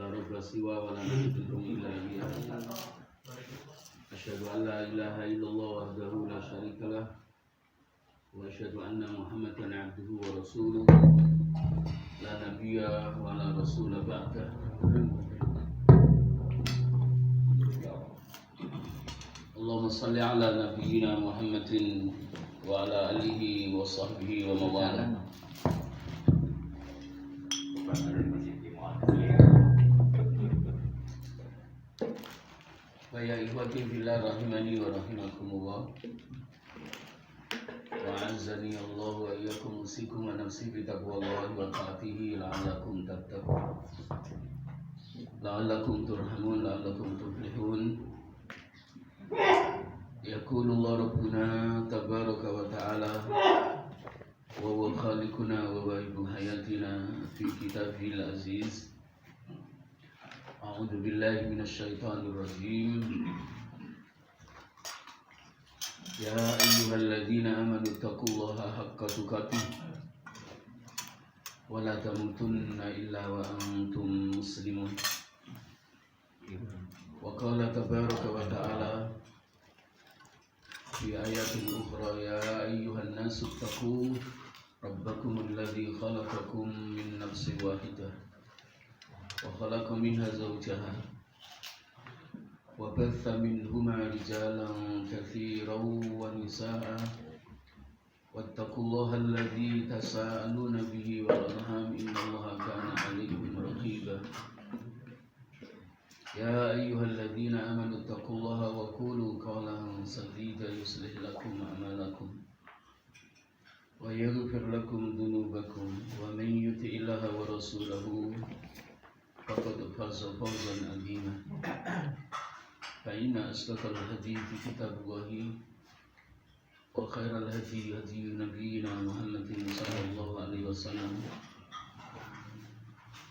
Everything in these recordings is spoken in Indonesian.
لا رب سوى ولا نعبد إلا إياه أشهد أن لا إله إلا الله وحده لا شريك له وأشهد أن محمدا عبده ورسوله لا نبي ولا رسول بعده اللهم صل على نبينا محمد وعلى آله وصحبه ومن والاه. Wa ya ikhwati fillah rahimani wa rahimakumullah. Wa azzani Allah wa iyyakum usikum wa nafsi bi taqwallahi wa ta'atihi la'allakum tattaqun. La'allakum turhamun la'allakum tuflihun. Yaqulu Allah Rabbuna tabaraka wa ta'ala wa huwa khaliquna wa wahibu hayatina fi kitabihil aziz. A'udzu billahi minasyaitonir rajim. Ya ayyuhalladzina amanu taqullaha haqqa tuqatih wa la tamutunna illa wa antum muslimun. Wa qala tabaraka wa ta'ala fi ayatin ukhra ya ayyuhan nasu taqu rabbakumul ladzi khalaqakum min nafsin wahidah wa khalaqa minha zawjaha wa batha minhuma rijalan katsiran wa nisaa'a wattaqullaha alladzi tasaaluna bihi wal arham innallaha kana 'alaykum raqiba. Ya ayyuhalladzina amanu taqullaha wa qulu qawlan sadida yuslih lakum a'malakum wa yaghfir lakum dhunubakum wa man yuti'illaha wa rasulahu faqad faza fawzan 'azima. Fa inna asdaqal hadithi kitabullahi wa khairal hadi hadi nabiyyina Muhammadin sallallahu alaihi wasallam.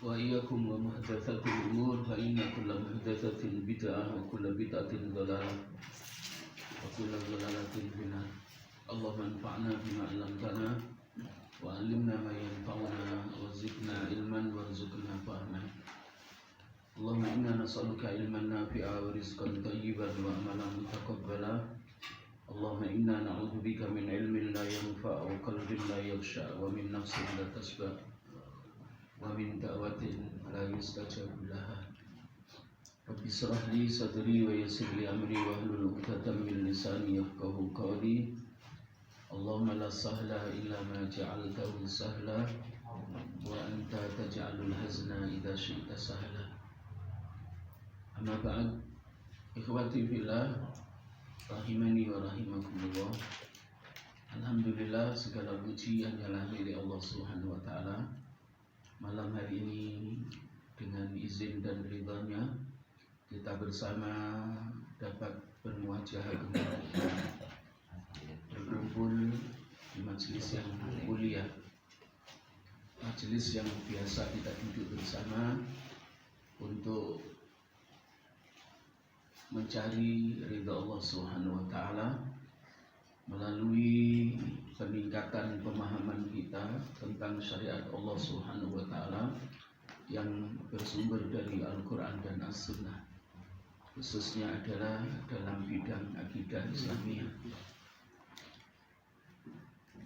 Wa iyyakum wa muhdatsatil umur fa inna kulla muhdatsatin bid'ah wa kulla bid'atin dhalalah wa kulla dhalalatin finnar. Allahumma anfa'na bima 'allamtana wa 'allimna ma yanfa'una wa zidna ilman warzuqna fahma. Allahumma inna nas'aluka ilman nafi'a wa rizqan thayyiban wa amalan mutaqabbala. Allahumma inna na'udzubika min ilmin la yanfa' wa qalbin la yakhsha wa min nafsin la tasba' wa min da'watin la yustajabu laha. Rabbi shrah li sadri wa yassir li amri wa hlul 'uqdatam min lisani yafqahu qawli. Allahumma la sahla illa ma ja'altahu sahla wa anta taj'alul hazna idza syi'ta sahla. Amma ba'd, ikhwati fillah rahimani wa rahimakumullah. Alhamdulillah, segala puji hanyalah milik Allah Subhanahu wa taala. Malam hari ini dengan izin dan ridhanya kita bersama dapat bermuajah kembali berkumpul di majelis yang mulia, majelis yang biasa kita duduk bersama untuk mencari ridha Allah Subhanahu wa taala melalui peningkatan pemahaman kita tentang syariat Allah Subhanahu wa taala yang bersumber dari Al-Qur'an dan As-Sunnah, khususnya adalah dalam bidang akidah Islamiyah.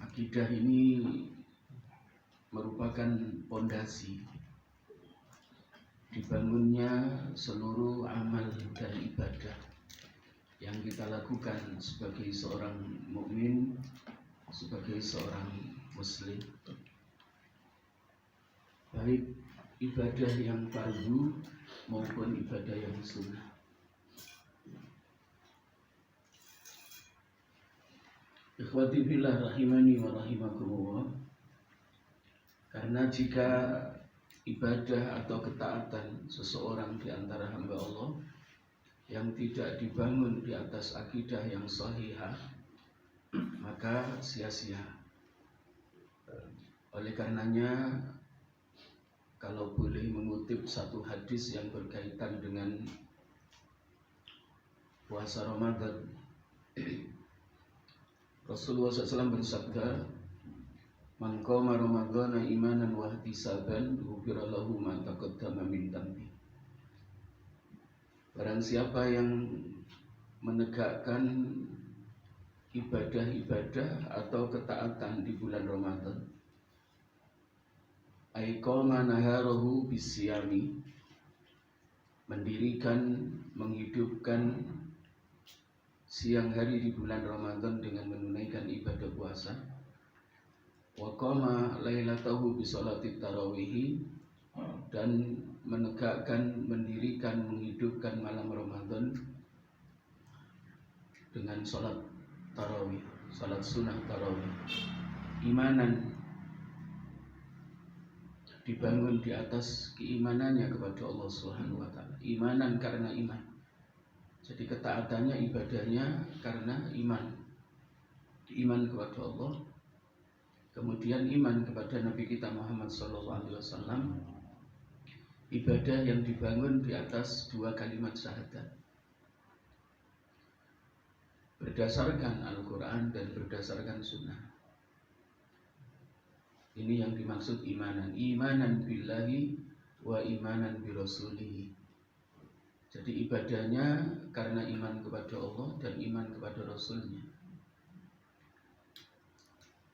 Akidah ini merupakan pondasi dibangunnya seluruh amal dan ibadah yang kita lakukan sebagai seorang mukmin, sebagai seorang muslim, baik ibadah yang fardu maupun ibadah yang sunnah. Ikhwati fillah rahimani wa rahimakumullah. Karena jika ibadah atau ketaatan seseorang di antara hamba Allah yang tidak dibangun di atas akidah yang sahihah, maka sia-sia. Oleh karenanya, kalau boleh mengutip satu hadis yang berkaitan dengan puasa Ramadan, Rasulullah SAW bersabda, "Man qama Ramadhana imanan wa ihtisaban, ghufira lahu ma taqaddama min dhanbi." Barang siapa yang menegakkan ibadah-ibadah atau ketaatan di bulan Ramadan, aiqama naharahu bisyami, mendirikan, menghidupkan siang hari di bulan Ramadan dengan menunaikan ibadah puasa, wa qama lailatahu bi sholati tarawih, dan menegakkan, mendirikan, menghidupkan malam Ramadan dengan sholat tarawih, sholat sunnah tarawih, imanan, dibangun di atas keimanannya kepada Allah Subhanahu wa taala. Imanan karena iman. Jadi ketaatannya, ibadahnya karena iman. Iman kepada Allah, kemudian iman kepada Nabi kita Muhammad SAW. Ibadah yang dibangun di atas dua kalimat syahadat, berdasarkan Al-Quran dan berdasarkan Sunnah. Ini yang dimaksud imanan. Imanan billahi wa imanan birasulihi. Jadi ibadahnya karena iman kepada Allah dan iman kepada Rasulnya.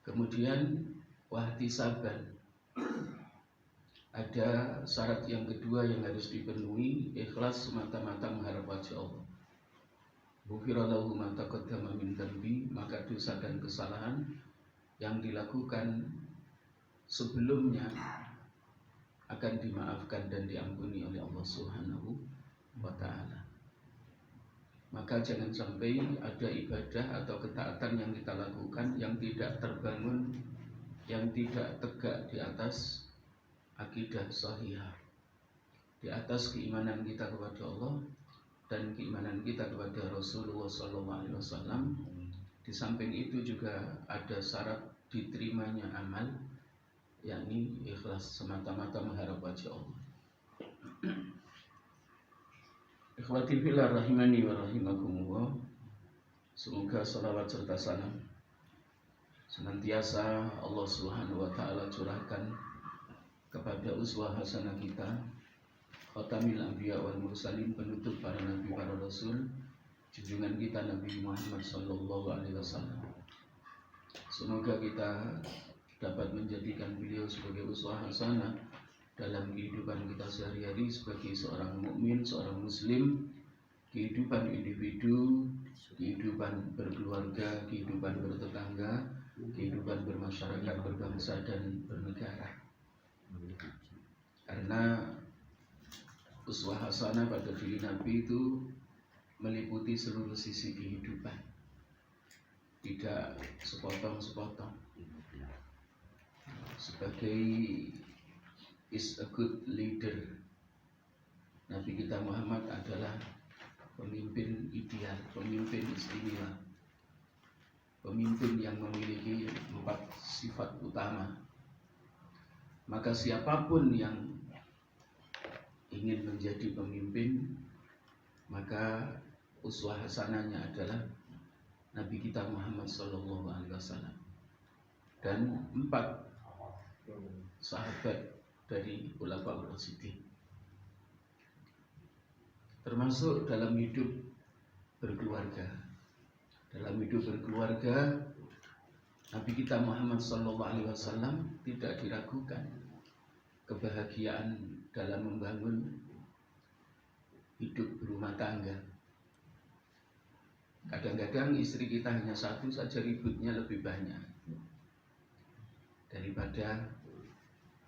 Kemudian wahtisaban, ada syarat yang kedua yang harus dipenuhi, ikhlas semata-mata mengharap wajah Allah. Ghufira lahu ma taqaddama min dzambi, maka dosa dan kesalahan yang dilakukan sebelumnya akan dimaafkan dan diampuni oleh Allah Subhanahu wa taala. Maka jangan sampai ada ibadah atau ketaatan yang kita lakukan yang tidak terbangun, yang tidak tegak di atas akidah sahihah, di atas keimanan kita kepada Allah dan keimanan kita kepada Rasulullah SAW. Di samping itu juga ada syarat diterimanya amal, yakni ikhlas semata-mata mengharap wajah Allah. Ikhwati fillah rahimani wa rahimakumullah. Semoga salawat serta salam senantiasa Allah Subhanahu wa taala curahkan kepada uswah hasanah kita, khatamil anbiya wal mursalin, penutup para nabi, para rasul, junjungan kita Nabi Muhammad sallallahu alaihi wasallam. Semoga kita dapat menjadikan beliau sebagai uswah hasanah dalam kehidupan kita sehari-hari sebagai seorang mukmin, seorang muslim, kehidupan individu, kehidupan berkeluarga, kehidupan bertetangga, kehidupan bermasyarakat, berbangsa dan bernegara. Karena uswah hasanah pada diri Nabi itu meliputi seluruh sisi kehidupan, tidak sepotong-sepotong. Sebagai is a good leader, Nabi kita Muhammad adalah pemimpin ideal, pemimpin istimewa, pemimpin yang memiliki 4 sifat utama. Maka siapapun yang ingin menjadi pemimpin, maka uswah hasanahnya adalah Nabi kita Muhammad SAW dan 4 sahabat dari Khulafaur Rasyidin. Termasuk dalam hidup berkeluarga. Dalam hidup berkeluarga, Nabi kita Muhammad SAW tidak diragukan kebahagiaan dalam membangun hidup berumah tangga. Kadang-kadang istri kita hanya satu saja, ributnya lebih banyak daripada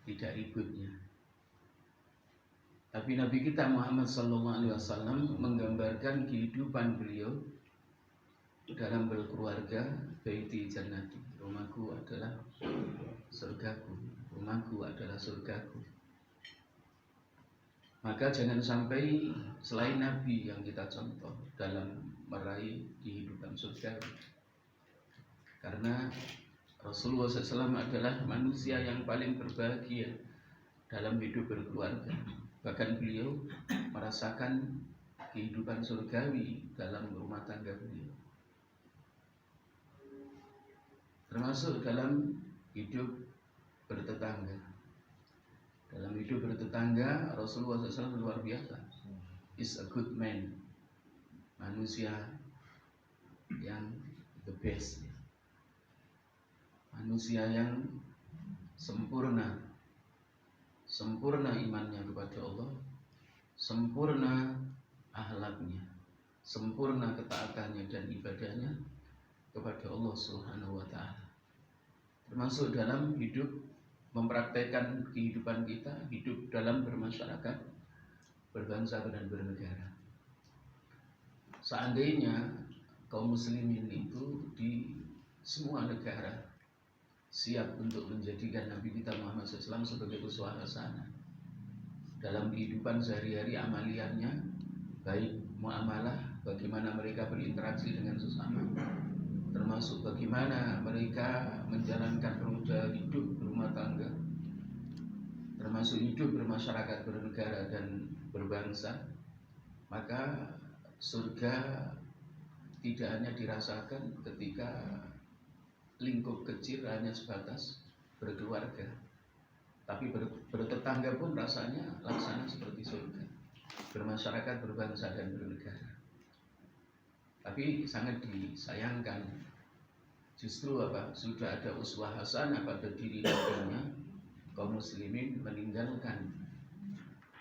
tidak ributnya. Tapi Nabi kita Muhammad SAW menggambarkan kehidupan beliau dalam berkeluarga, baiti jannati, rumahku adalah surgaku, rumahku adalah surgaku. Maka jangan sampai selain Nabi yang kita contoh dalam meraih kehidupan surgawi. Karena Rasulullah SAW adalah manusia yang paling berbahagia dalam hidup berkeluarga. Bahkan beliau merasakan kehidupan surgawi dalam rumah tangga beliau, termasuk dalam hidup bertetangga. Dalam hidup bertetangga Rasulullah SAW luar biasa. is a good man, manusia yang the best, manusia yang sempurna imannya kepada Allah, sempurna akhlaknya, sempurna ketaatannya dan ibadahnya kepada Allah Subhanahu wa taala. Termasuk dalam hidup, mempraktekkan kehidupan kita, hidup dalam bermasyarakat, berbangsa dan bernegara. Seandainya kaum muslimin itu di semua negara siap untuk menjadikan Nabi kita Muhammad SAW sebagai uswah hasanah dalam kehidupan sehari-hari, amaliyahnya, baik muamalah, bagaimana mereka berinteraksi dengan sesama, termasuk bagaimana mereka menjalankan roda hidup berumah tangga, termasuk hidup bermasyarakat, bernegara dan berbangsa, maka surga tidak hanya dirasakan ketika lingkup kecil hanya sebatas berkeluarga, tapi bertetangga pun rasanya laksana seperti surga, bermasyarakat, berbangsa dan bernegara. Tapi sangat disayangkan, justru sudah ada uswah hasanah pada diri nabinya, kaum muslimin meninggalkan,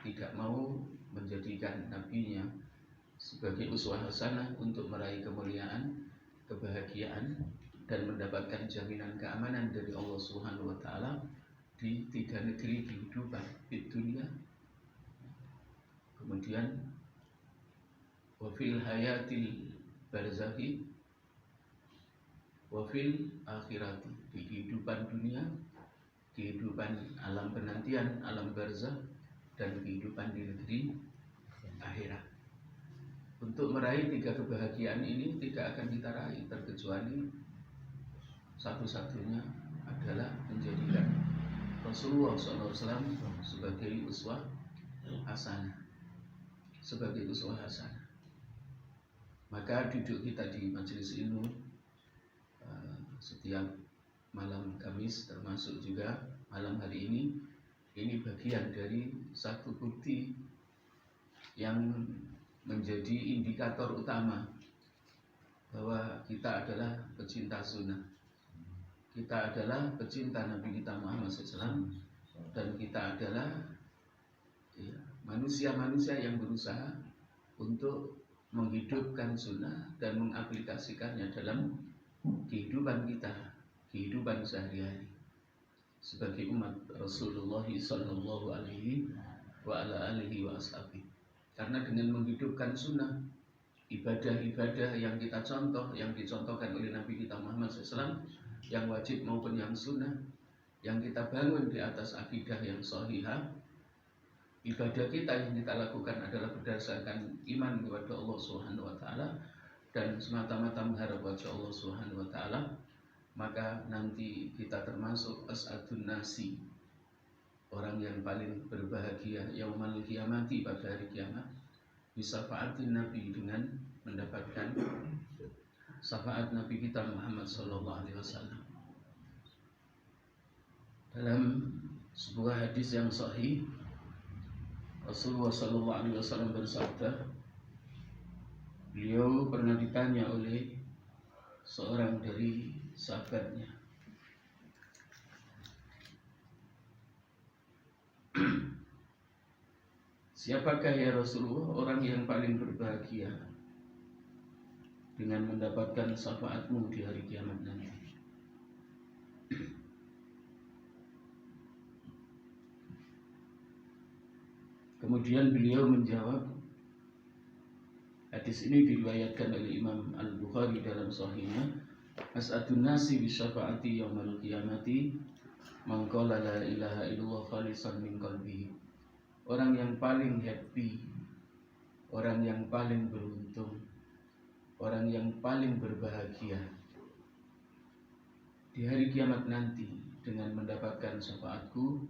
tidak mau menjadikan nabinya sebagai uswah hasanah untuk meraih kemuliaan, kebahagiaan dan mendapatkan jaminan keamanan dari Allah Subhanahu wa taala di 3 negeri kehidupan di dunia. Kemudian wa fil hayatil barzakhi wa fil akhirati, di kehidupan dunia, kehidupan alam penantian, alam barzakh, dan kehidupan di negeri akhirat. Untuk meraih 3 kebahagiaan ini tidak akan kita raih terkecuali satu-satunya adalah menjadikan Rasulullah SAW sebagai uswah hasanah, sebagai uswah hasanah. Maka duduk kita di majelis ilmu setiap malam Kamis, termasuk juga malam hari ini bagian dari satu bukti yang menjadi indikator utama bahwa kita adalah pecinta sunnah, kita adalah pecinta Nabi kita Muhammad SAW, dan kita adalah manusia-manusia yang berusaha untuk menghidupkan sunnah dan mengaplikasikannya dalam kehidupan kita, kehidupan sehari-hari sebagai umat Rasulullah Sallallahu Alaihi Wasallam. Karena dengan menghidupkan sunnah, ibadah-ibadah yang kita contoh, yang dicontohkan oleh Nabi kita Muhammad SAW, yang wajib maupun yang sunnah, yang kita bangun di atas akidah yang sahihah, ibadah kita yang kita lakukan adalah berdasarkan iman kepada Allah Subhanahu wa taala dan semata-mata mengharap wajah Allah Subhanahu wa taala, maka nanti kita termasuk as'adun nasi, orang yang paling berbahagia yaumal qiyamati, pada hari kiamat, bisafaatin Nabi, dengan mendapatkan syafaat Nabi kita Muhammad sallallahu alaihi wasallam. Dalam sebuah hadis yang sahih, Rasulullah sallallahu alaihi wasallam bersabda, beliau pernah ditanya oleh seorang dari sahabatnya, siapakah ya Rasulullah orang yang paling berbahagia dengan mendapatkan syafaatmu di hari kiamat nanti? Kemudian beliau menjawab, hadis ini diriwayatkan oleh Imam Al-Bukhari dalam sahihnya, as'adun nasi bi syafaati yaumil qiyamati man qala la ilaha illallah khalisan min qalbihi. Orang yang paling happy, orang yang paling beruntung, orang yang paling berbahagia di hari kiamat nanti dengan mendapatkan syafaatku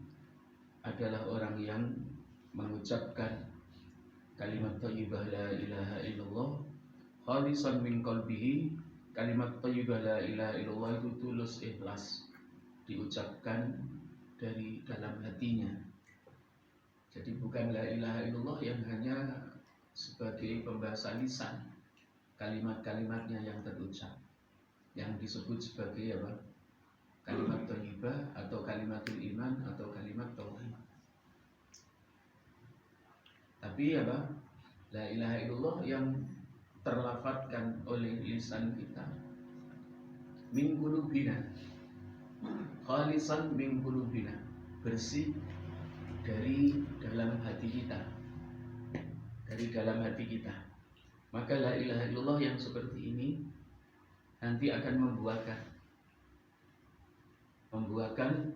adalah orang yang mengucapkan kalimat thayyibah la ilaha illallah khalisan min qalbihi. Kalimat thayyibah la ilaha illallah itu tulus, ikhlas, diucapkan dari dalam hatinya. Jadi bukan la ilaha illallah yang hanya sebagai pembahasa lisan, kalimat-kalimatnya yang terucap, yang disebut sebagai apa? Kalimat thayyibah atau kalimatul iman atau kalimat tauhid. Tapi apa? La ilaha illallah yang terlafadzkan oleh lisan kita min qulubina, khalisan min qulubina, bersih dari dalam hati kita, dari dalam hati kita. Maka la ilaha illallah yang seperti ini nanti akan membuahkan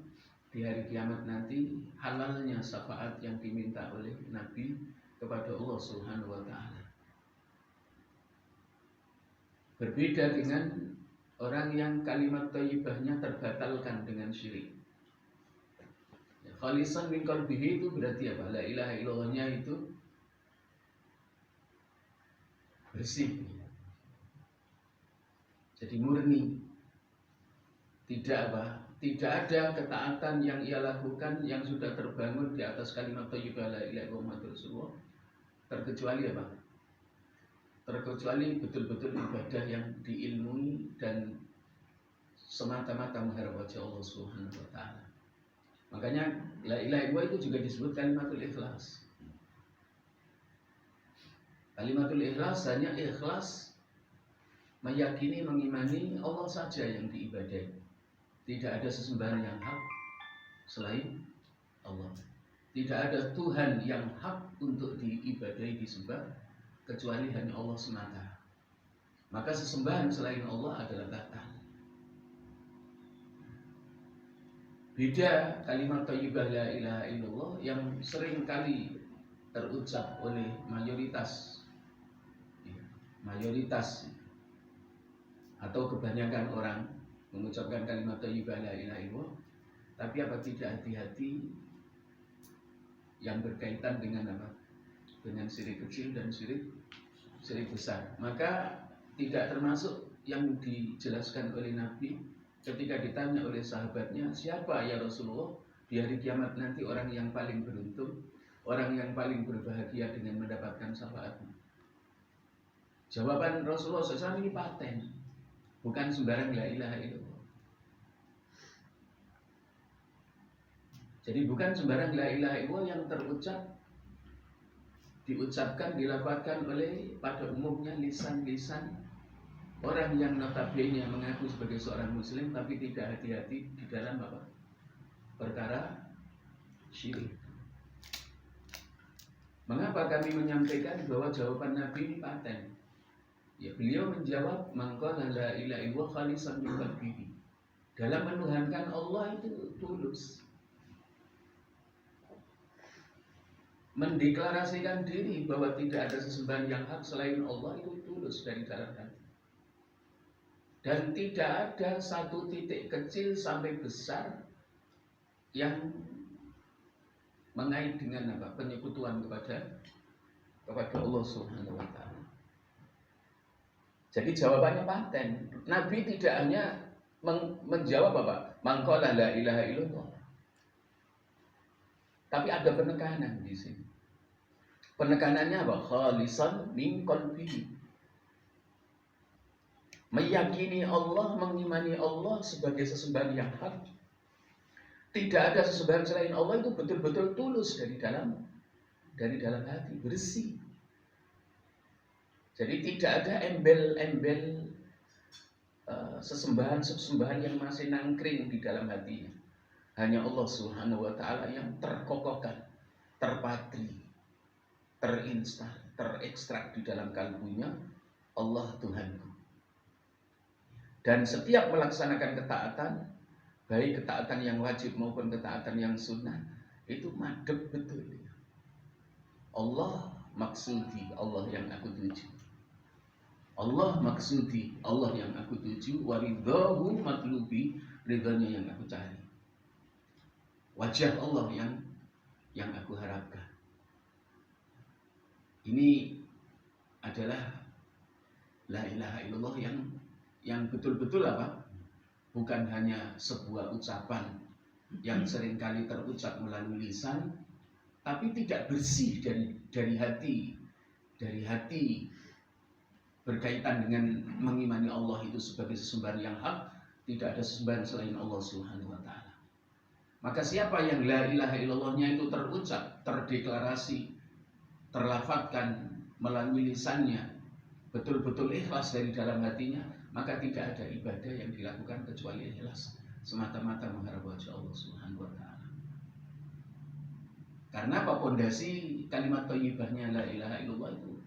di hari kiamat nanti halalnya syafaat yang diminta oleh Nabi kepada Allah Subhanahu wa taala. Berbeda dengan orang yang kalimat thayyibahnya terbatalkan dengan syirik. Khalisan min qalbihi itu berarti apa? La ilaha illallahnya itu bersih. Jadi murni. Tidak apa? Tidak ada ketaatan yang ia lakukan yang sudah terbangun di atas kalimat thayyibah la ilaha illallah Muhammadur Rasulullah, terkecuali apa? Terkecuali betul-betul ibadah yang diilmui dan semata-mata mengharap wajah Allah Subhanahu wa taala. Makanya la ilaha illallah itu juga disebut kalimatul ikhlas. Kalimatul ikhlas hanya ikhlas meyakini, mengimani Allah saja yang diibadahi. Tidak ada sesembahan yang hak selain Allah. Tidak ada Tuhan yang hak untuk diibadahi, disembah kecuali hanya Allah semata. Maka sesembahan selain Allah adalah batal. Beda kalimat thayyibah la ilaha illallah yang sering kali terucap oleh mayoritas atau kebanyakan orang mengucapkan kalimat thayyibah la ilaha illallah, tapi apa tidak hati-hati yang berkaitan dengan apa? Dengan syirik kecil dan syirik besar. Maka tidak termasuk yang dijelaskan oleh Nabi ketika ditanya oleh sahabatnya, siapa ya Rasulullah di hari kiamat nanti orang yang paling beruntung, orang yang paling berbahagia dengan mendapatkan syafaatmu? Jawaban Rasulullah SAW ini paten, bukan sembarang la ilaha illallah. Jadi bukan sembarang la ilaha illallah yang diucapkan, dilafadzkan oleh pada umumnya lisan-lisan orang yang notabene mengaku sebagai seorang muslim tapi tidak hati-hati di dalam apa? Perkara syirik. Mengapa kami menyampaikan bahwa jawaban Nabi ini paten? Ya, beliau menjawab mangqala la ilaha illallah khalisan min qalbihi. Dalam menuhankan Allah itu tulus. Mendeklarasikan diri bahwa tidak ada sesembahan yang hak selain Allah itu tulus dari dalam hati. Dan tidak ada satu titik kecil sampai besar yang mengait dengan apa? Penyekutuan kepada Allah Subhanahu wa taala. Jadi jawabannya paten. Nabi tidak hanya menjawab apa? Mangqala la ilaha illallah. Tapi ada penekanan di sini. Penekanannya apa? Khalisan min qalbihi. Meyakini Allah, mengimani Allah sebagai sesembahan yang hak. Tidak ada sesembahan selain Allah itu betul-betul tulus dari dalam hati, bersih. Jadi tidak ada embel-embel sesembahan yang masih nangkring di dalam hatinya. Hanya Allah Subhanahu wa taala yang terkokohkan, terpatri, terinstal, terekstrak di dalam kalbunya, Allah Tuhanku. Dan setiap melaksanakan ketaatan, baik ketaatan yang wajib maupun ketaatan yang sunnah, itu madhep betul. Allah maksudi, Allah yang aku tuju. Allah maksudi, Allah yang aku tuju. Waridhahu matlubi, ridhanya yang aku cari. Wajah Allah yang aku harapkan. Ini adalah la ilaha illallah yang betul-betul apa? Bukan hanya sebuah ucapan yang seringkali terucap melalui lisan, tapi tidak bersih dari hati dari hati berkaitan dengan mengimani Allah itu sebagai sesembahan yang hak, tidak ada sesembahan selain Allah Subhanahu wa taala. Maka siapa yang la ilaha illallahnya itu terucap, terdeklarasi, terlafadzkan melalui lisannya, betul-betul ikhlas dari dalam hatinya, maka tidak ada ibadah yang dilakukan kecuali ikhlas, semata-mata mengharap wajah Allah Subhanahu wa taala. Karena apa? Pondasi kalimat thayyibahnya la ilaha illallah itu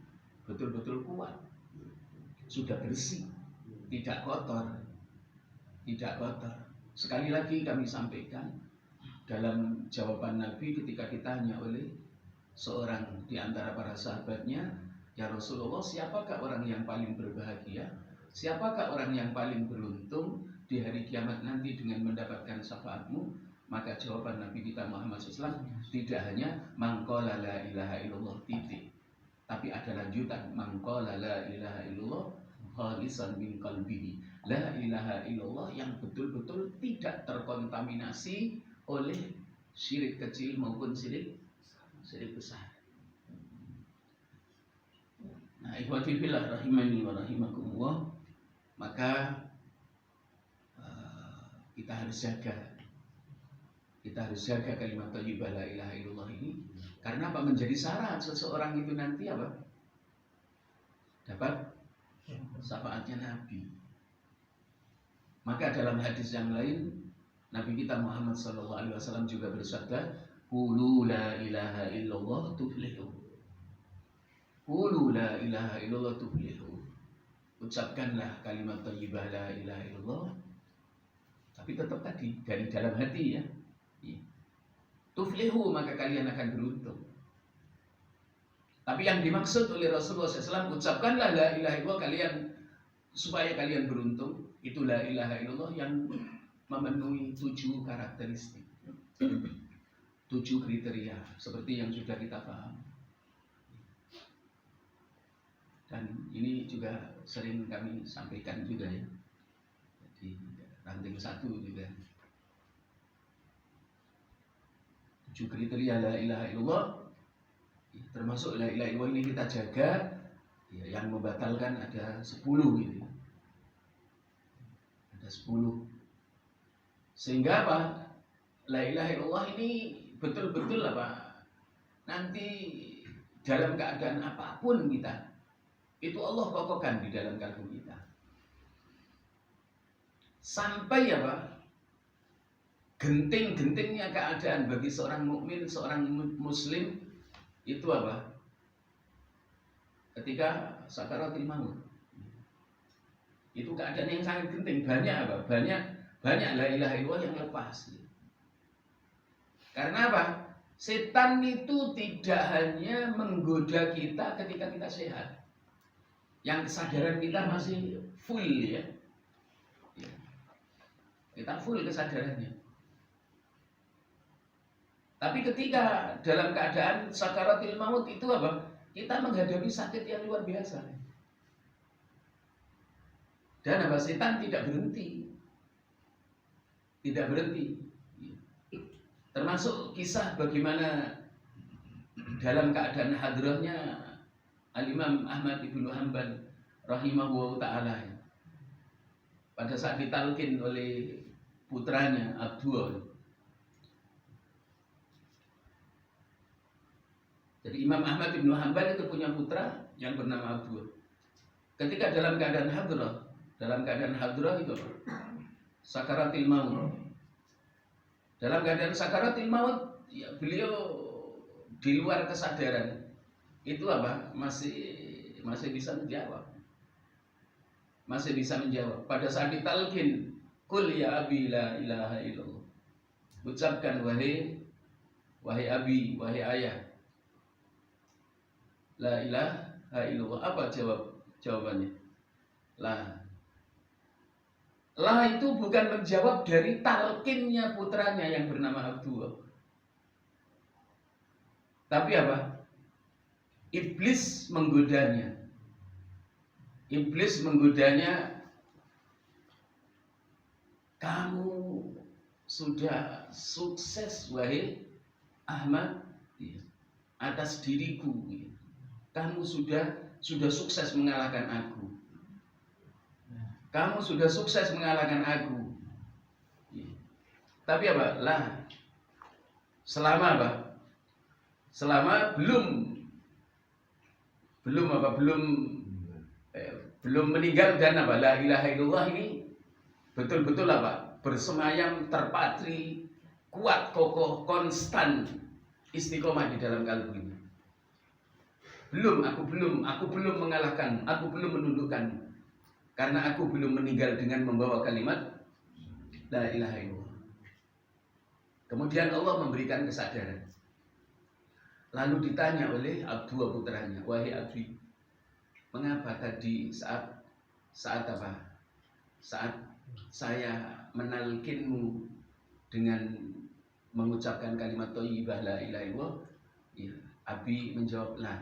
betul-betul kuat, sudah bersih, tidak kotor, tidak kotor. Sekali lagi kami sampaikan dalam jawaban Nabi ketika ditanya oleh seorang di antara para sahabatnya, ya Rasulullah, siapakah orang yang paling berbahagia? Siapakah orang yang paling beruntung di hari kiamat nanti dengan mendapatkan syafaatmu? Maka jawaban Nabi kita Muhammad SAW tidak hanya mangqala la ilaha illallah titik, tapi ada lanjutan, mangqala la ilaha illallah khalisan min qalbihi. La ilaha illallah yang betul-betul tidak terkontaminasi oleh syirik kecil maupun syirik besar. Nah, ikhwati fillah rahimani wa rahimakumullah, maka kita harus jaga kalimat thayyibah la ilaha illallah ini. Karena apa? Menjadi syarat seseorang itu nanti apa? Dapat syafaatnya Nabi. Maka dalam hadis yang lain Nabi kita Muhammad SAW juga bersabda, qulu la ilaha illallah tuflihu. Qulu la ilaha illallah tuflihu. Ucapkanlah kalimat thayyibah la ilaha illallah, tapi tetap tadi dari dalam hati ya. Tuflihu, maka kalian akan beruntung. Tapi yang dimaksud oleh Rasulullah SAW, ucapkanlah la ilaha illallah kalian supaya kalian beruntung. Itu la ilaha illallah yang memenuhi 7 karakteristik, 7 kriteria seperti yang sudah kita paham. Dan ini juga sering kami sampaikan juga ya, di ranting 1 juga. 7 kriteria la ilaha illallah, termasuk la ilaha illallah ini kita jaga ya. Yang membatalkan ada 10 gitu. Ada 10. Sehingga apa? La ilaha illallah ini betul-betul apa? Nanti dalam keadaan apapun kita, itu Allah kokohkan di dalam kalbu kita. Sampai apa? Genting-gentingnya keadaan bagi seorang mukmin, seorang muslim itu apa? Ketika sakaratul maut. Itu keadaan yang sangat genting. Banyak apa? Banyak la ilaha illallah yang lepas. Karena apa? Setan itu tidak hanya menggoda kita ketika kita sehat, yang kesadaran kita masih full ya. Kita full kesadarannya. Tapi ketika dalam keadaan sakaratul maut itu apa? Kita menghadapi sakit yang luar biasa. Dan apa? Setan tidak berhenti. Tidak berhenti. Termasuk kisah bagaimana dalam keadaan hadrahnya Al-Imam Ahmad ibnu Hanbal rahimahullah ta'ala, pada saat ditalkin oleh putranya Abdul. Jadi Imam Ahmad ibnu Hanbal itu punya putra yang bernama Abdul. Ketika dalam keadaan hadrah itu sakaratil maut. Dalam keadaan sakaratil maut, ya, beliau di luar kesadaran. Itu apa? Masih bisa menjawab. Masih bisa menjawab. Pada saat ditalkin, qul ya abi la ilaha illallah. Ucapkan wahai abi, wahai ayah, la ilaha illallah. Apa jawabannya? La itu bukan menjawab dari talkinnya putranya yang bernama Abdullah. Tapi apa? Iblis menggodanya. Iblis menggodanya, kamu sudah sukses wahai Ahmad atas diriku. kamu sudah sukses mengalahkan aku. Kamu sudah sukses mengalahkan aku. Tapi apa? Selama apa? Selama belum meninggal dan apa? La ilaha illallah ini betul-betul apa? Bersemayam, terpatri, kuat, kokoh, konstan, istiqomah di dalam kalbu ini. Aku belum mengalahkan, aku belum menundukkan, karena aku belum meninggal dengan membawa kalimat la ilaha illallah. Kemudian Allah memberikan kesadaran. Lalu ditanya oleh dua putranya, wahai Abdi, mengapa tadi saat apa? Saat saya menalkinmu dengan mengucapkan kalimat thayyibah la ilaha illallah, ya, Abi menjawab la.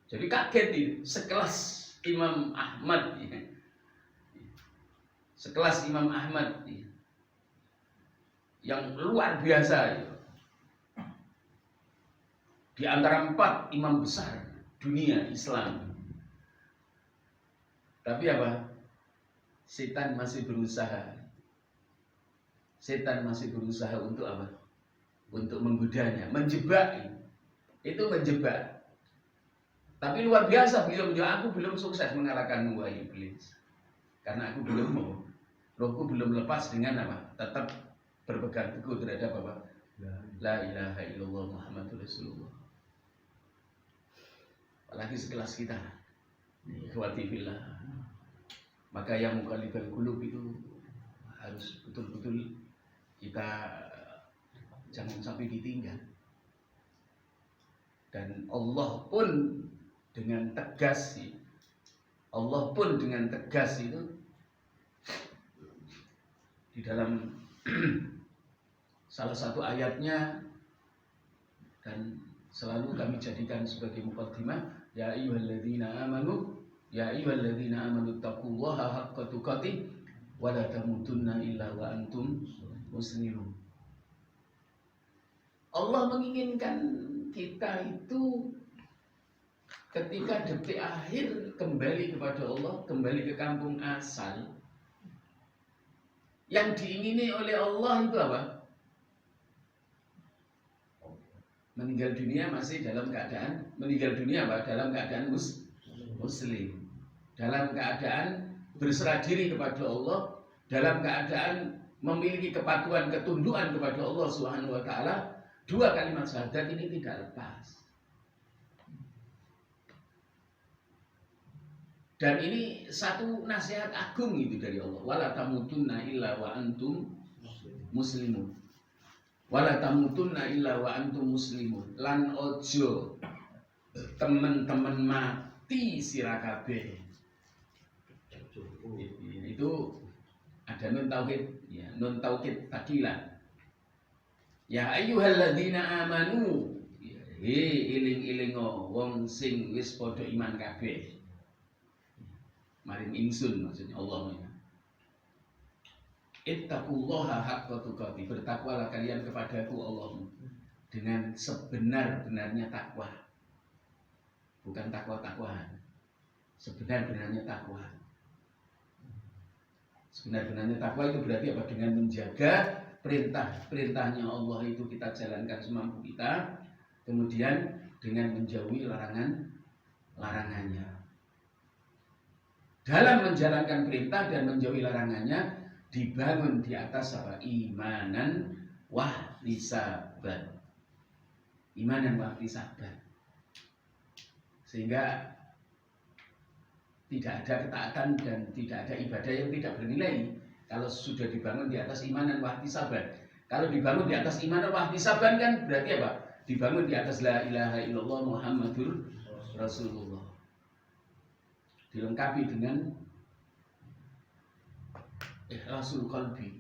Jadi kaget ini, sekelas Imam Ahmad, ya. Sekelas Imam Ahmad, ya. Yang luar biasa, ya. Di antara 4 imam besar dunia Islam. Tapi apa? Setan masih berusaha. Setan masih berusaha untuk apa? Untuk menggodanya, menjebak. Itu menjebak. Tapi luar biasa beliau menjawab, aku belum sukses mengalahkanmu wahai iblis. Karena aku belum mau. Rohku belum lepas dengan apa? Tetap berpegang teguh terhadap apa? La ilaha illallah Muhammadur Rasulullah. Apalagi sekelas kita. Ikhwati fillah. Maka yang muqallibal qulub itu harus betul-betul kita jangan sampai ditinggal. Dan Allah pun dengan tegas itu di dalam salah satu ayatnya, dan selalu kami jadikan sebagai muqaddimah, ya ayyuhalladzina amanu taqullaha haqqa tuqatih wa la tamutunna illa wa antum muslimun. Allah menginginkan kita itu ketika detik akhir kembali kepada Allah, kembali ke kampung asal. Yang diingini oleh Allah itu apa? Meninggal dunia masih dalam keadaan dalam keadaan muslim, dalam keadaan berserah diri kepada Allah, dalam keadaan memiliki kepatuhan, ketundukan kepada Allah Subhanahu wa taala. 2 kalimat syahadat ini tidak lepas. Dan ini satu nasihat agung itu dari Allah. Wala tamutunna illa wa antum muslimun. Wala tamutunna illa wa antum muslimun. Lan ojo teman-teman mati sira kabeh. Itu ada nun tauhid, ya, nun tauhid tadilah. Ya ayyuhalladzina amanu. Iling-ilingo wong sing wis padha iman kabeh. Maring ingsun maksudnya Allah. Ittaqullaha haqqa tuqatih, bertakwalah kalian kepadaku Allah dengan sebenar-benarnya takwa. Bukan takwa-takwaan. Sebenar-benarnya takwa. Sebenar-benarnya takwa itu berarti apa? Dengan menjaga perintahnya Allah itu kita jalankan semampu kita, kemudian dengan menjauhi larangannya. Dalam menjalankan perintah dan menjauhi larangannya dibangun di atas apa? Imanan wahtisaban. Imanan wahtisaban. Sehingga tidak ada ketaatan dan tidak ada ibadah yang tidak bernilai kalau sudah dibangun di atas imanan wahtisaban. Kalau dibangun di atas imanan wahtisaban kan berarti apa? Dibangun di atas la ilaha illallah Muhammadur Rasulullah. Dilengkapi dengan ikhlasul qalbi,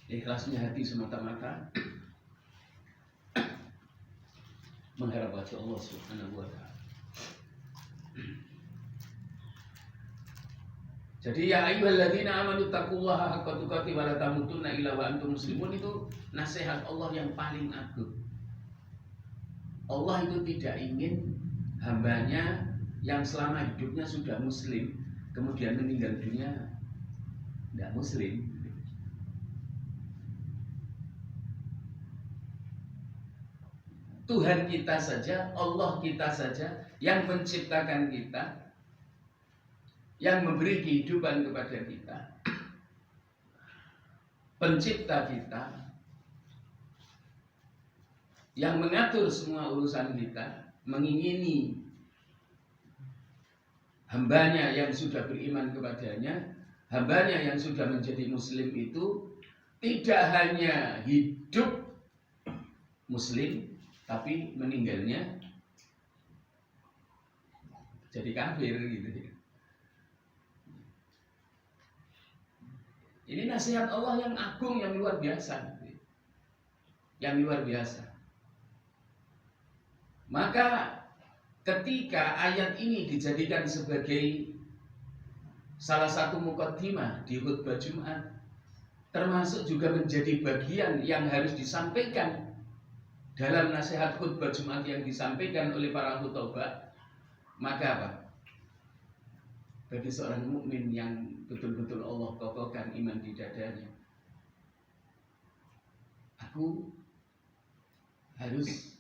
ikhlasnya hati semata-mata mengharap wajah Allah Subhanahu wa ta'ala. Jadi ya ayyuhalladzina amanu taqullaha haqqa tuqatih wa la tamutunna illa wa antum muslimun, itu nasihat Allah yang paling agung. Allah itu tidak ingin hambanya yang selama hidupnya sudah muslim kemudian meninggal dunia tidak muslim. Tuhan kita saja, Allah kita saja yang menciptakan kita, yang memberi kehidupan kepada kita, pencipta kita, yang mengatur semua urusan kita, mengingini hambanya yang sudah beriman kepadanya, hambanya yang sudah menjadi muslim itu tidak hanya hidup muslim, tapi meninggalnya jadi kafir gitu ya. Ini nasihat Allah yang agung, yang luar biasa, yang luar biasa. Maka ketika ayat ini dijadikan sebagai salah satu muqaddimah di khutbah Jumat, termasuk juga menjadi bagian yang harus disampaikan dalam nasihat khutbah Jumat yang disampaikan oleh para khutbah, maka apa? Bagi seorang mukmin yang betul-betul Allah kokohkan iman di dadanya, aku harus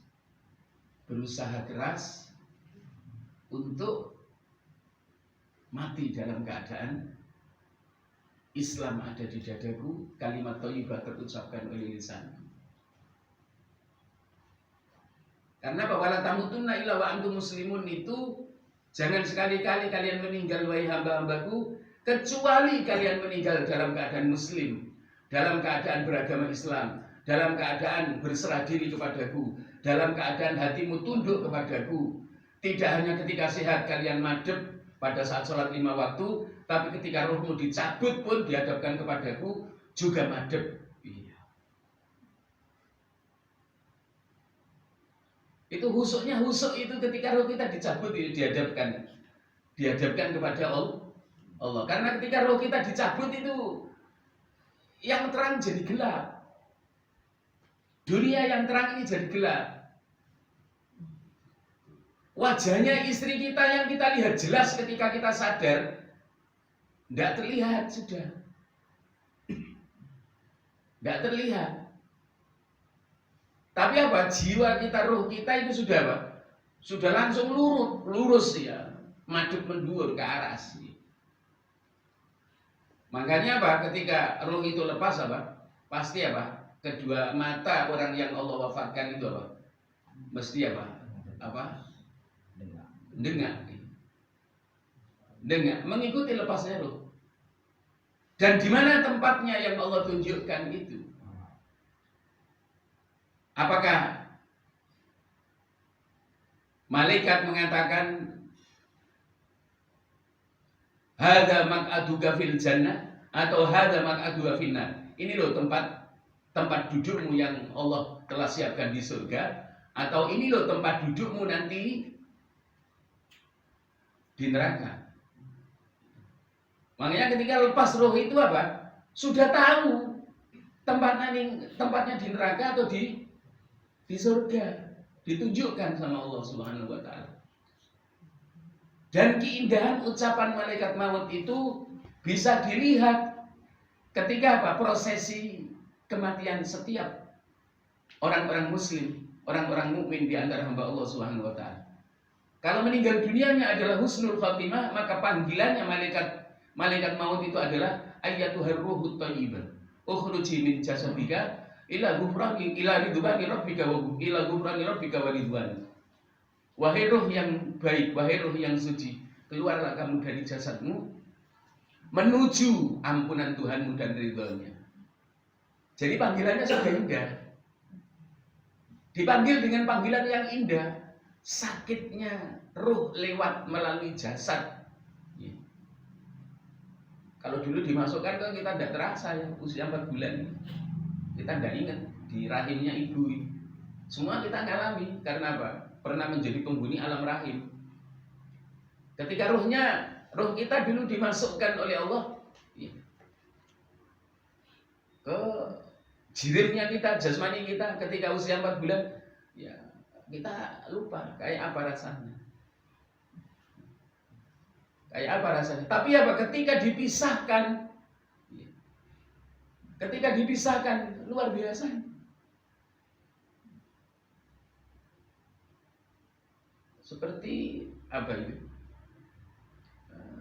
berusaha keras untuk mati dalam keadaan Islam ada di dadaku, kalimat thayyibah terucapkan oleh lisan. Karena bahwa la tamutunna illa wa antum muslimun itu jangan sekali-kali kalian meninggal wahai hamba-hambaku kecuali kalian meninggal dalam keadaan muslim, dalam keadaan beragama Islam, dalam keadaan berserah diri kepadaku, dalam keadaan hatimu tunduk kepadaku. Tidak hanya ketika sehat kalian madhep pada saat sholat 5 waktu, tapi ketika rohmu dicabut pun dihadapkan kepadaku juga madhep. Itu husuknya, husuk itu ketika roh kita dicabut dihadapkan kepada Allah. Karena ketika roh kita dicabut itu yang terang jadi gelap. Dunia yang terang ini jadi gelap. Wajahnya istri kita yang kita lihat jelas ketika kita sadar tidak terlihat sudah. Tidak terlihat. Tapi apa? Jiwa kita, roh kita itu sudah apa? Sudah langsung lurus ya, madhep mendur ke aras. Makanya apa? Ketika roh itu lepas apa? Pasti apa? Kedua mata orang yang Allah wafatkan itu apa? Mesti apa? Apa? Dengar. Mengikuti lepasnya roh. Dan di mana tempatnya yang Allah tunjukkan itu? Apakah malaikat mengatakan hadza maq'aduka fil jannah atau hadza maq'aduka fil nar? Ini loh tempat dudukmu yang Allah telah siapkan di surga, atau ini loh tempat dudukmu nanti di neraka. Makanya ketika lepas roh itu apa? Sudah tahu tempatnya di neraka atau di surga, ditunjukkan sama Allah Subhanahu wa taala. Dan keindahan ucapan malaikat maut itu bisa dilihat ketika apa? Prosesi kematian setiap orang-orang muslim, orang-orang mukmin di antara hamba Allah Subhanahu wa taala. Kalau meninggal dunianya adalah husnul khatimah, maka panggilannya malaikat maut itu adalah ayyatuhar ruhut thayyibah, ukhruji min jasadika ila ridwani rabbika wa ridwan. Wahai roh yang baik, wahai roh yang suci, keluarlah kamu dari jasadmu menuju ampunan Tuhanmu dan ridhonya. Jadi panggilannya sudah indah. Dipanggil dengan panggilan yang indah. Sakitnya roh lewat melalui jasad. Kalau dulu dimasukkan kan kita tidak terasa ya, usia 4 bulan. Kita tidak ingat di rahimnya ibu. Semua kita ngalami karena apa? Pernah menjadi penghuni alam rahim. Ketika roh kita dulu dimasukkan oleh Allah ke jirimnya kita, jasmani kita ketika usia 4 bulan, ya kita lupa kayak apa rasanya. Kayak apa rasanya? Tapi apa ketika dipisahkan luar biasa. Seperti apa itu?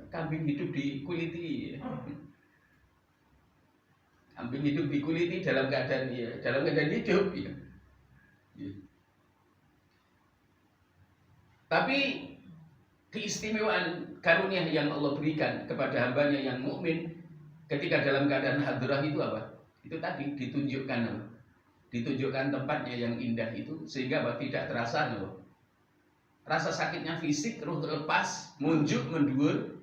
Kambing hidup dikuliti. Kambing hidup dikuliti dalam keadaan hidup. Ya. Tapi keistimewaan karunia yang Allah berikan kepada hambanya yang mukmin ketika dalam keadaan hadrah itu apa? Itu tadi ditunjukkan tempatnya yang indah itu sehingga apa? Tidak terasa rasa sakitnya fisik, ruh lepas, munjuk mendur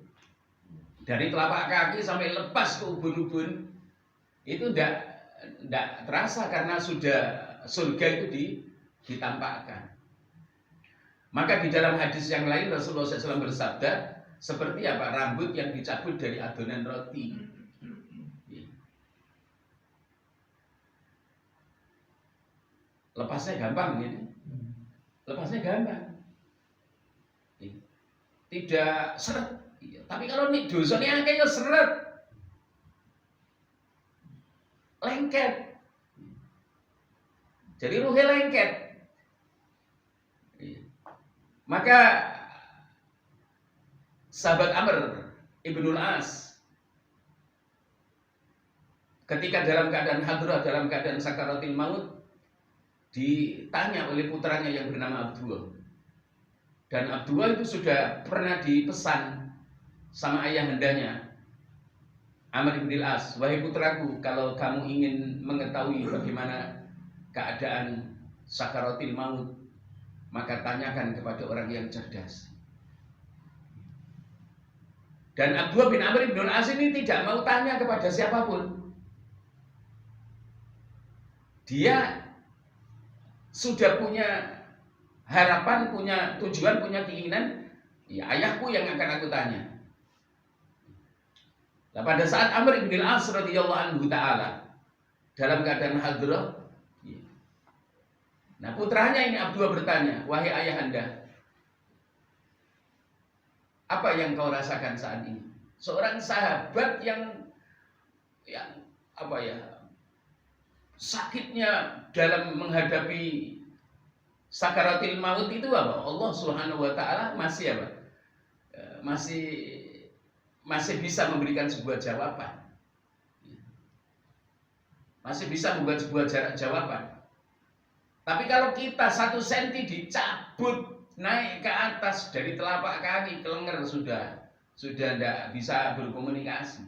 dari telapak kaki sampai lepas ke ubun-ubun itu tidak terasa karena sudah surga itu ditampakkan. Maka di dalam hadis yang lain Rasulullah SAW bersabda seperti apa rambut yang dicabut dari adonan roti. Lepasnya gampang gitu. Lepasnya gampang. Tidak seret. Tapi kalau nih dosanya kayaknya seret. Lengket. Jadi ruhnya lengket. Maka sahabat Amr Ibnul As ketika dalam keadaan hadrah, dalam keadaan sakaratil maut ditanya oleh putranya yang bernama Abdullah. Dan Abdullah itu sudah pernah dipesan sama ayahandanya Amr Ibnul As, wahai putraku, kalau kamu ingin mengetahui bagaimana keadaan sakaratil maut, maka tanyakan kepada orang yang cerdas. Dan Abdullah bin Amr bin As ini tidak mau tanya kepada siapapun. Dia sudah punya harapan, punya tujuan, punya keinginan, ya ayahku yang akan aku tanya. Nah, pada saat Amr bin As radhiyallahu anhu taala dalam keadaan hadrah, nah putranya ini Abdullah bertanya, wahai ayahanda, apa yang kau rasakan saat ini? Seorang sahabat yang apa ya, sakitnya dalam menghadapi sakaratil maut itu apa? Allah Subhanahu wa taala masih apa? Masih bisa memberikan sebuah jawaban. Masih bisa membuat sebuah jawaban. Tapi kalau kita 1 senti dicabut naik ke atas dari telapak kaki ke lengan sudah tidak bisa berkomunikasi.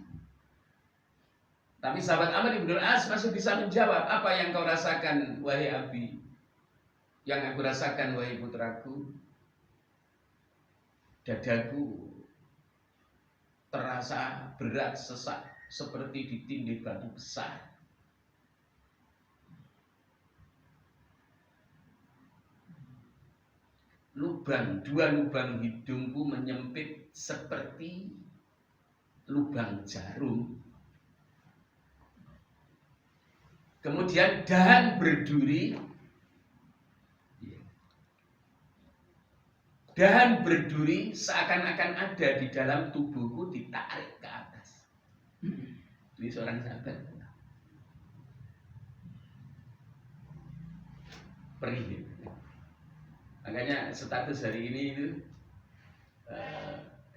Tapi sahabat Amr bin As masih bisa menjawab, apa yang kau rasakan wahai Abi? Yang aku rasakan wahai putraku, dadaku terasa berat sesak seperti ditindih batu besar. Dua lubang hidungku menyempit seperti lubang jarum. Kemudian dahan berduri. Dahan berduri seakan-akan ada di dalam tubuhku ditarik ke atas. Ini seorang sahabat. Perih. Makanya status hari ini itu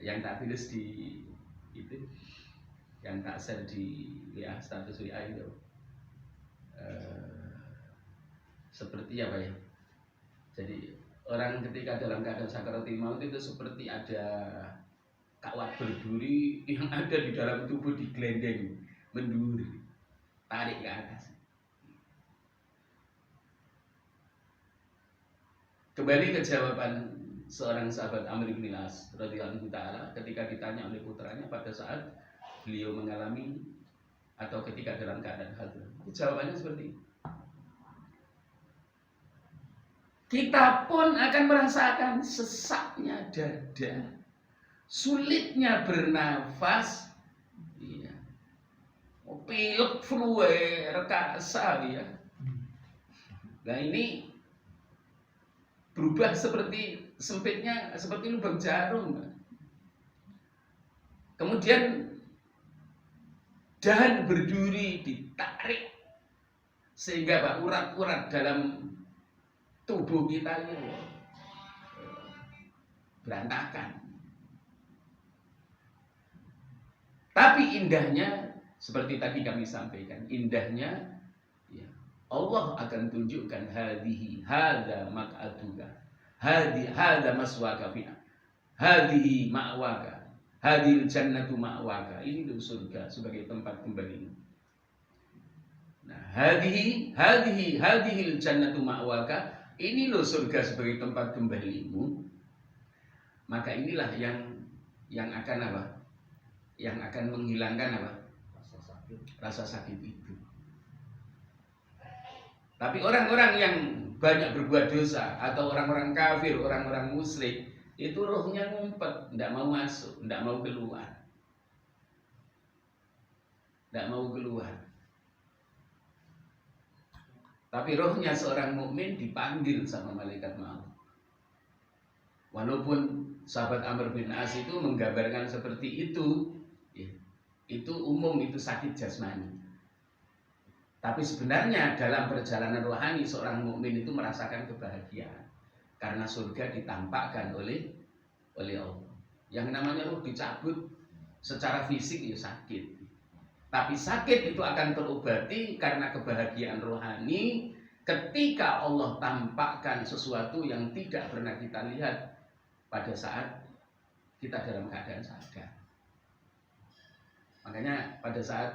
yang tak tulis di itu, yang tak share di WA, status WA itu seperti apa ya? Jadi orang ketika dalam keadaan sakaratul maut itu seperti ada kawat berduri yang ada di dalam tubuh digelendeng, menduri, tarik ke atas. Kembali ke jawaban seorang sahabat Amr bin As radhiyallahu taala ketika ditanya oleh putranya pada saat beliau mengalami atau ketika dalam keadaan hadrah. Jawabannya seperti ini. Kita pun akan merasakan sesaknya dada, sulitnya bernafas, iya. Pilek flu rekasa ya. Nah ini berubah seperti sempitnya seperti lubang jarum. Kemudian dahan berduri ditarik sehingga Pak urat-urat dalam tubuh kita ini berantakan. Tapi indahnya seperti tadi kami sampaikan, indahnya ya, Allah akan tunjukkan hadza maq'aduka, hadza maswaka fi, hadhihi ma'waka, hadhil jannatu ma'waka. Ini tuh surga sebagai tempat kembali. Nah, hadhil jannatu ma'waka, ini loh surga sebagai tempat kembalimu. Maka inilah yang akan apa? Yang akan menghilangkan apa? Rasa sakit itu. Tapi orang-orang yang banyak berbuat dosa atau orang-orang kafir, orang-orang musyrik, itu rohnya ngumpet, tidak mau masuk, tidak mau keluar. Tidak mau keluar. Tapi rohnya seorang mukmin dipanggil sama malaikat maut. Walaupun sahabat Amr bin As itu menggambarkan seperti itu, ya, itu umum, itu sakit jasmani. Tapi sebenarnya dalam perjalanan rohani seorang mukmin itu merasakan kebahagiaan karena surga ditampakkan oleh Allah. Yang namanya roh dicabut secara fisik ya sakit. Tapi sakit itu akan terobati karena kebahagiaan rohani ketika Allah tampakkan sesuatu yang tidak pernah kita lihat pada saat kita dalam keadaan sadar. Makanya pada saat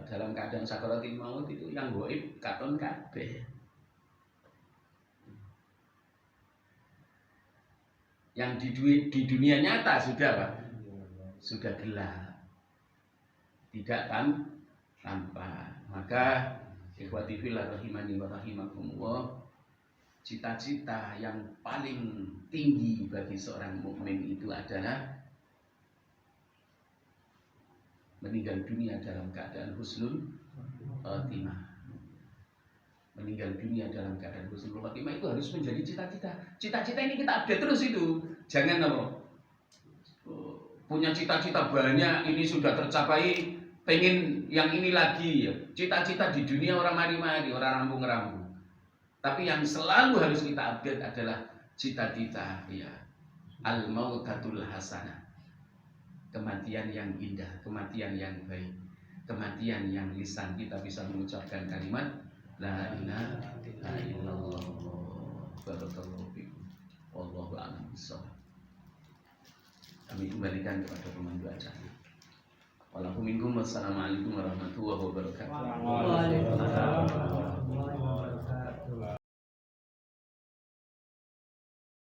dalam keadaan sakaratul maut itu yang gaib katon kabeh. Yang di dunia nyata sudah apa? Sudah gelap. Tidak tampak. Maka ikhwati fillah rahimani wa rahimakumullah, cita-cita yang paling tinggi bagi seorang mukmin itu adalah meninggal dunia dalam keadaan husnul khatimah. Meninggal dunia dalam keadaan husnul khatimah itu harus menjadi cita-cita. Cita-cita ini kita update terus itu. Jangan apa? Punya cita-cita banyak, ini sudah tercapai, pengen yang ini lagi ya. Cita-cita di dunia orang mari-mari, orang rampung-rampung. Tapi yang selalu harus kita update adalah cita-cita ya. Al-mautatul hasanah. Kematian yang indah, kematian yang baik, kematian yang lisan kita bisa mengucapkan kalimat la ilaha illallah. Barakallahu fikum. Wallahu a'lam bishawab. Kami kembalikan kepada pemandu acara. Walaupun minkum, wassalamualaikum warahmatullahi wabarakatuh.